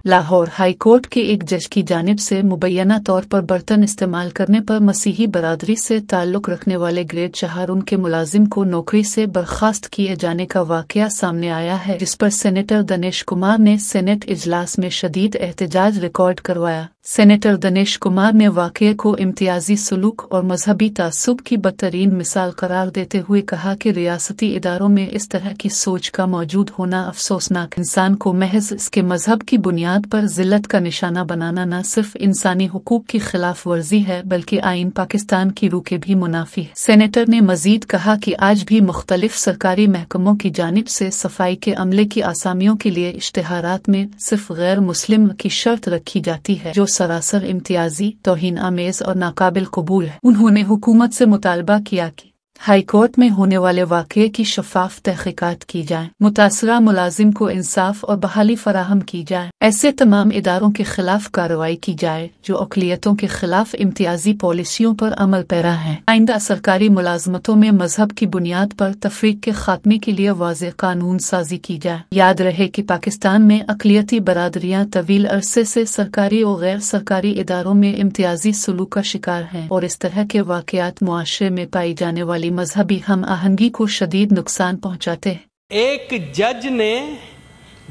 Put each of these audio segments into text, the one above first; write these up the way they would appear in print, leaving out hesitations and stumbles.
Lahore high court के एक जज की जानिब से मुबैना तौर पर बर्तन इस्तेमाल करने पर मसीही बरादरी से ताल्लुक़ रखने वाले ग्रेड 4 उनके मुलाजिम को नौकरी से बर्खास्त किए जाने का वाक़या सामने आया है, जिस पर सेनेटर दनेश कुमार ने सेनेट इजलास में शदीद एहतजाज रिकॉर्ड करवाया। सेनेटर दनेश कुमार ने वाक़ये को इम्तियाजी सलूक और मजहबी तासुब की बदतरीन मिसाल करार देते हुए कहा कि रियासती इदारों में इस तरह की सोच का मौजूद होना अफसोसनाक, इंसान को महज इसके मजहब की बुनियाद पर जिल्लत का निशाना बनाना न सिर्फ इंसानी हुकूक की खिलाफ वर्जी है बल्कि आइन पाकिस्तान की रूह के भी मुनाफी है। सेनेटर ने मजीद कहा कि आज भी मुख्तलिफ सरकारी महकमों की जानिब से सफाई के अमले की आसामियों के लिए इश्तिहारात में सिर्फ गैर मुस्लिम की शर्त रखी जाती है, जो सरासर इम्तियाजी, तौहीन आमेज और नाकाबिल कबूल है। उन्होंने हुकूमत से मुतालबा किया कि हाई कोर्ट में होने वाले वाक़ये की शफाफ तहक़ीक़ात की जाए, मुतासरा मुलाजिम को इंसाफ और बहाली फराहम की जाए, ऐसे तमाम इदारों के खिलाफ कार्रवाई की जाए जो अक़लियतों के खिलाफ इम्तियाजी पॉलिसियों पर अमल पैरा हैं। आइंदा सरकारी मुलाजमतों में मजहब की बुनियाद पर तफरीक के खात्मे के लिए वाज़ेह कानून साजी की जाए। याद रहे कि पाकिस्तान में अक़लियती बरादरियाँ तवील अरसे से सरकारी और गैर सरकारी इदारों में इम्तियाजी सलूक का शिकार हैं और इस तरह के वाक़यात मुआशरे में पाई जाने वाली मजहबी हम आहंगी को शदीद नुकसान पहुंचाते हैं। एक जज ने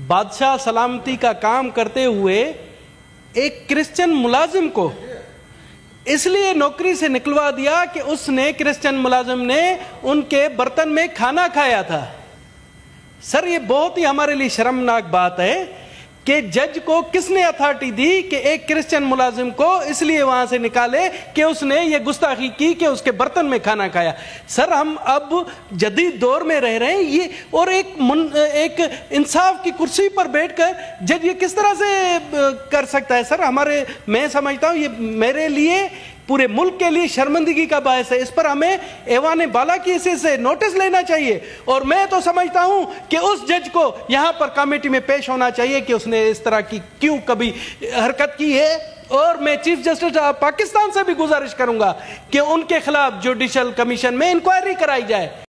बादशाह सलामती का काम करते हुए एक क्रिश्चियन मुलाजिम को इसलिए नौकरी से निकलवा दिया कि उसने क्रिश्चियन मुलाजिम ने उनके बर्तन में खाना खाया था। सर, ये बहुत ही हमारे लिए शर्मनाक बात है कि जज को किसने अथॉरिटी दी कि एक क्रिश्चियन मुलाजिम को इसलिए वहां से निकाले कि उसने ये गुस्ताखी की कि उसके बर्तन में खाना खाया। सर, हम अब जदीद दौर में रह रहे हैं ये, और एक इंसाफ की कुर्सी पर बैठकर जज ये किस तरह से कर सकता है? सर, मैं समझता हूं ये मेरे लिए, पूरे मुल्क के लिए शर्मिंदगी का बायस है। इस पर हमें ऐवान बाला की से नोटिस लेना चाहिए और मैं तो समझता हूं कि उस जज को यहां पर कमेटी में पेश होना चाहिए कि उसने इस तरह की क्यों कभी हरकत की है। और मैं चीफ जस्टिस ऑफ पाकिस्तान से भी गुजारिश करूंगा कि उनके खिलाफ जुडिशल कमीशन में इंक्वायरी कराई जाए।